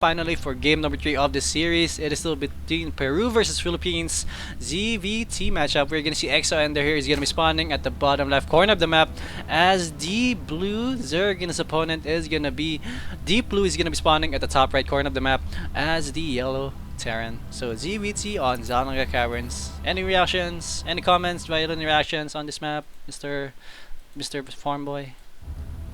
finally for game number 3 of the series. It is still between Peru versus Philippines ZVT matchup. We're gonna see eXoEnderr here is gonna be spawning at the bottom left corner of the map as DeepBlue Zerg and his opponent is gonna be DeepBlue is gonna be spawning at the top right corner of the map as the yellow Terran. So ZVT on Zalanga Caverns. Any reactions? Any comments? Violent reactions on this map, Mr. Farm Boy?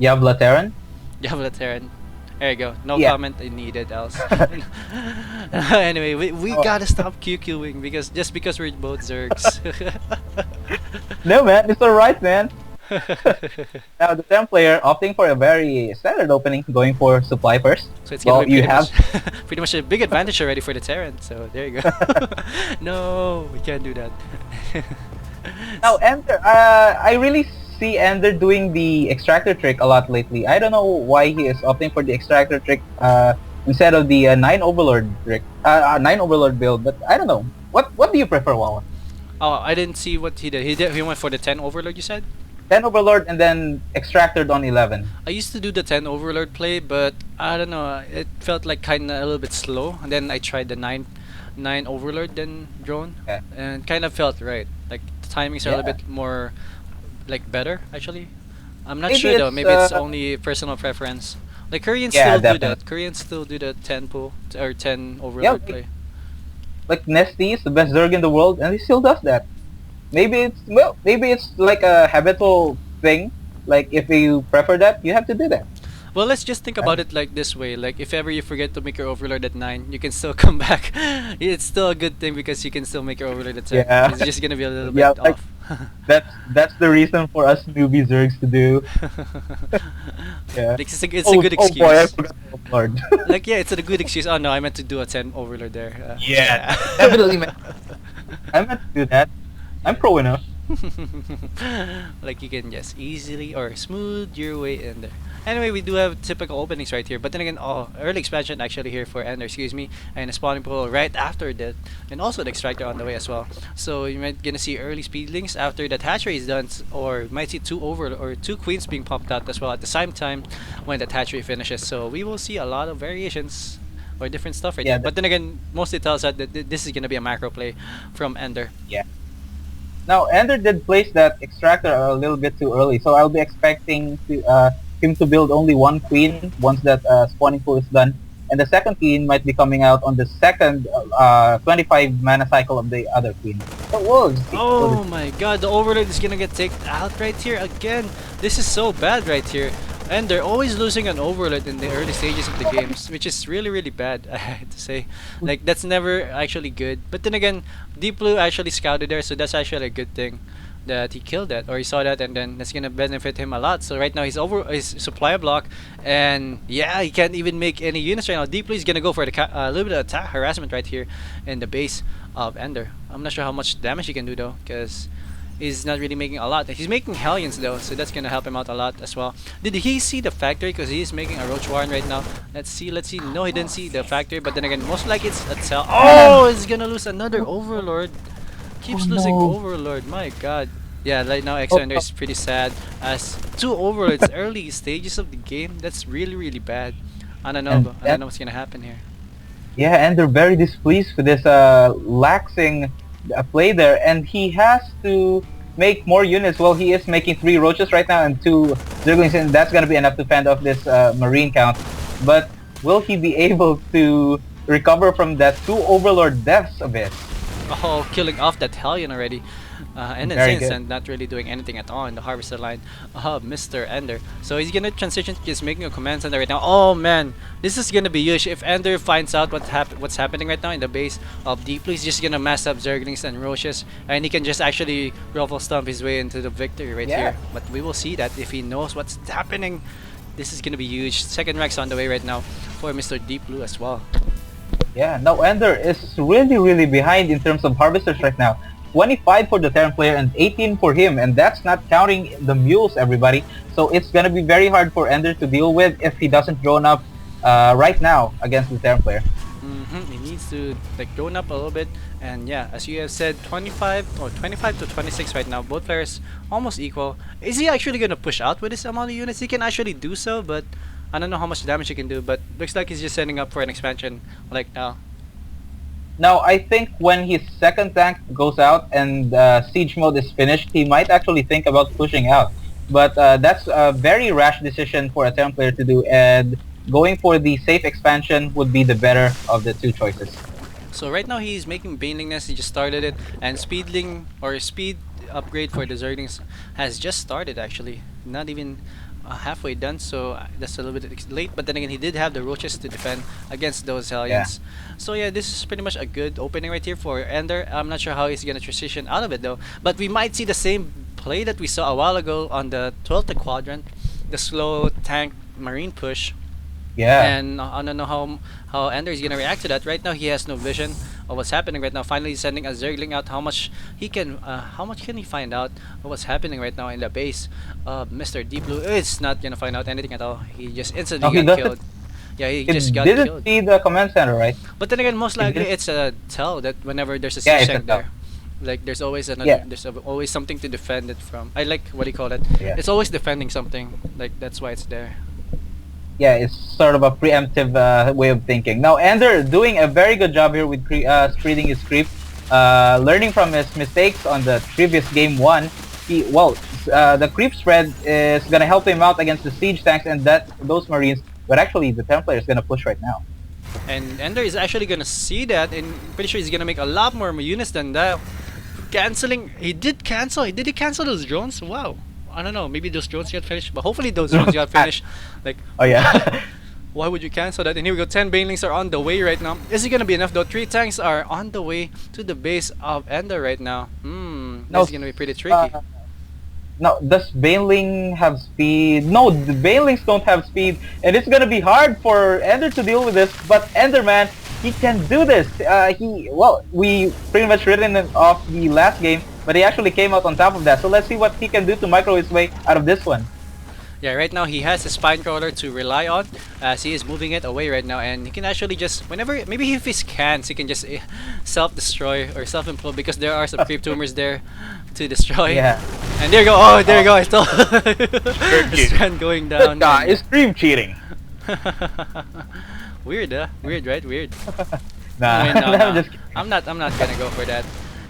Yabla Terran? Yabla Terran. There you go. No Yeah. comment needed else. Anyway, we gotta stop QQing because we're both Zergs. No man, it's alright man. Now the Terran player opting for a very standard opening, going for supply first. So it's gonna Well, be you have pretty much a big advantage already for the Terran. So there you go. No, we can't do that. now Ender. I really see Ender doing the extractor trick a lot lately. I don't know why he is opting for the extractor trick instead of the 9 Overlord trick, 9 Overlord build. But I don't know. What do you prefer, Wawa? Oh, I didn't see what he did. He went for the 10 Overlord. You said. 10 Overlord and then extracted on 11. I used to do the 10 Overlord play, but I don't know. It felt like kind of a little bit slow. And then I tried the 9 Overlord then drone, Yeah. and kind of felt right. Like the timings are a little bit more like better actually. I'm not Maybe sure though. it's, Maybe it's only personal preference. Like Koreans Yeah, still do definitely. that. Koreans still do the 10 pull or 10 Yeah, Overlord play. like Nesty is the best Zerg in the world, and he still does that. Maybe it's like a habitual thing. Like if you prefer that, you have to do that. Well, let's just think about it like this way. Like if ever you forget to make your Overlord at 9, you can still come back. It's still a good thing because you can still make your Overlord at 10. Yeah. It's just gonna be a little Yeah, bit like- off. That's the reason for us newbie Zergs to do. Yeah. Like, it's a good excuse. Oh boy, I forgot the Overlord. Like yeah, it's a good excuse. Oh no, I meant to do a 10 Overlord there. Yeah, definitely meant. I meant to do that. I'm pro enough. Like you can just easily or smooth your way in there. Anyway, we do have typical openings right here, but then again, early expansion actually here for Ender, excuse me, and a spawning pool right after that, and also the extractor on the way as well. So you might gonna see early speedlings after that hatchery is done, or you might see two queens being popped out as well at the same time when the hatchery finishes. So we will see a lot of variations or different stuff right Yeah, here. But then again, mostly tells us that this is gonna be a macro play from Ender. Yeah. Now Ender did place that extractor a little bit too early, so I'll be expecting him to build only one queen once that spawning pool is done, and the second queen might be coming out on the second 25 mana cycle of the other queen. So we'll see. Oh my god, the Overlord is gonna get taken out right here again. This is so bad right here. And they're always losing an Overlord in the early stages of the games, which is really, really bad, I have to say. Like, that's never actually good. But then again, DeepBlue actually scouted there, so that's actually a good thing that he killed that, or he saw that, and then that's gonna benefit him a lot. So right now he's over his supply block, and yeah, he can't even make any units right now. DeepBlue is gonna go for the a little bit of attack harassment right here in the base of Ender. I'm not sure how much damage he can do though, because he's not really making a lot. He's making Hellions though, so that's gonna help him out a lot as well. Did he see the factory? Because he is making a Roach Warren right now. Let's see. No, he didn't see the factory, but then again, most likely it's a cell. Oh, he's gonna lose another Overlord. Keeps losing Overlord. My god. Yeah, right now eXoEnderr is pretty sad as 2 Overlords early stages of the game. That's really, really bad. I don't know. I don't know what's gonna happen here. Yeah, and they're very displeased with this laxing play there, and he has to make more units. Well, he is making 3 roaches right now and 2 zerglings, and that's gonna be enough to fend off this marine count. But will he be able to recover from that 2 Overlord deaths of it? Oh, killing off that Hellion already. And then Very Saints good. and not really doing anything at all in the harvester line of Mr. Ender. So he's gonna transition to just making a command center right now. Oh man, this is gonna be huge. If Ender finds out what's happening right now in the base of DeepBlue, he's just gonna mess up Zerglings and Roaches, and he can just actually ruffle stomp his way into the victory right Yeah. here. But we will see that if he knows what's happening. This is gonna be huge. Second rank's on the way right now for Mr. DeepBlue as well. Yeah, now Ender is really behind in terms of harvesters right now. 25 for the Terran player and 18 for him, and that's not counting the mules, everybody. So it's gonna be very hard for Ender to deal with if he doesn't drone up right now against the Terran player. He needs to like drone up a little bit, and yeah, as you have said, 25 to 26 right now. Both players almost equal. Is he actually gonna push out with this amount of units? He can actually do so, but I don't know how much damage he can do, but looks like he's just setting up for an expansion like now. Now, I think when his second tank goes out and siege mode is finished, he might actually think about pushing out. But that's a very rash decision for a Terran player to do, and going for the safe expansion would be the better of the two choices. So right now he's making Baneling Nest, he just started it, and Speedling or Speed upgrade for the Zerglings has just started actually. Not even halfway done, so that's a little bit late, but then again he did have the roaches to defend against those Hellions. So yeah, this is pretty much a good opening right here for Ender. I'm not sure how he's gonna transition out of it though, but we might see the same play that we saw a while ago on the 12th quadrant, the slow tank marine push. Yeah. And I don't know how Ender is gonna react to that. Right now he has no vision of what's happening right now. Finally he's sending a Zergling out. How much can he find out of what's happening right now in the base? Mr. DeepBlue is not gonna find out anything at all. He just instantly got killed. Yeah, he just got didn't killed. see the command center, right? But then again, most likely it's a tell that whenever there's a siege tank there, like there's always another, there's always something to defend it from. I like what do you call it? Yeah. It's always defending something. Like that's why it's there. Yeah, it's sort of a preemptive way of thinking. Now, Ender doing a very good job here with spreading his creep, learning from his mistakes on the previous game 1. The creep spread is gonna help him out against the siege tanks and those marines. But actually, the Terran player is gonna push right now. And Ender is actually gonna see that, and pretty sure he's gonna make a lot more units than that. Canceling, he did cancel. Did he cancel those drones? Wow. I don't know. Maybe those drones got finished, but hopefully those drones got finished. Like, oh yeah. why would you cancel that? And here we go. 10 banelings are on the way right now. Is it gonna be enough though? 3 tanks are on the way to the base of Ender right now. This is gonna be pretty tricky. Now, does Baneling have speed? No, the Banelings don't have speed, and it's gonna be hard for Ender to deal with this. But Enderman, he can do this. We pretty much written it off the last game, but he actually came out on top of that. So let's see what he can do to micro his way out of this one. Yeah, right now he has a spine crawler to rely on as he is moving it away right now, and he can actually just maybe if he scans, he can just self-destroy or self-implode because there are some creep tumors there to destroy. Yeah. And there you go. Oh, there you go. I still the strand going down. This guy is stream cheating. Weird, Weird, right? Weird. Nah, I mean, no. Just I'm not gonna go for that.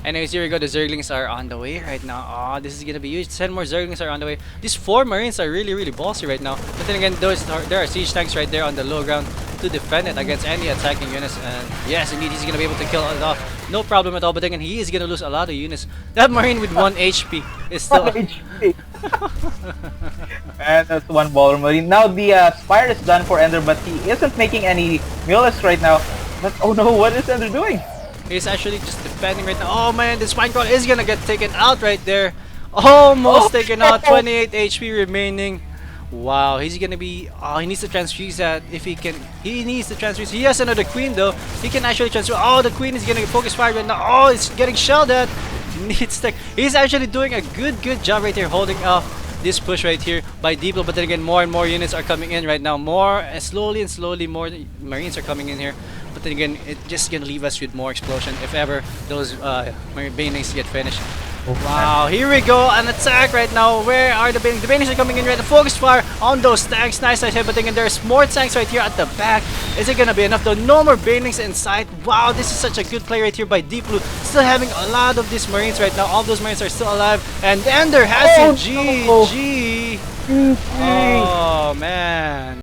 Anyways, here we go. The Zerglings are on the way right now. Oh, this is gonna be huge. 10 more Zerglings are on the way. These 4 Marines are really, really bossy right now. But then again, there are siege tanks right there on the low ground to defend it against any attacking units. And yes, indeed, he's gonna be able to kill it off. No problem at all. But then again, he is gonna lose a lot of units. That Marine with 1 HP is still. 1 HP. And that's 1 Baller Marine. Now the Spire is done for Ender, but he isn't making any mules right now. But oh no, what is Ender doing? He's actually just defending right now. Oh man, the spine crawl is gonna get taken out right there. Almost taken out. 28 HP remaining. Wow, he's gonna be. Oh, he needs to transfuse that if he can. He needs to transfuse. He has another queen though. He can actually transfuse. Oh, the queen is gonna focus fire right now. Oh, it's getting shelled at. Needs tech. He's actually doing a good job right here, holding off this push right here by DeepBlue. But then again, more and more units are coming in right now. More slowly more marines are coming in here. But then again, it's just gonna leave us with more explosion if ever those banelings get finished. Wow, here we go, an attack right now. Where are the banelings? The banelings are coming in right. The focus fire on those tanks. Nice hit, but then again, there's more tanks right here at the back. Is it gonna be enough though? No more banelings in sight. Wow, this is such a good play right here by DeepBlue. Still having a lot of these marines right now. All those marines are still alive, and Ender has it. GG. Oh man.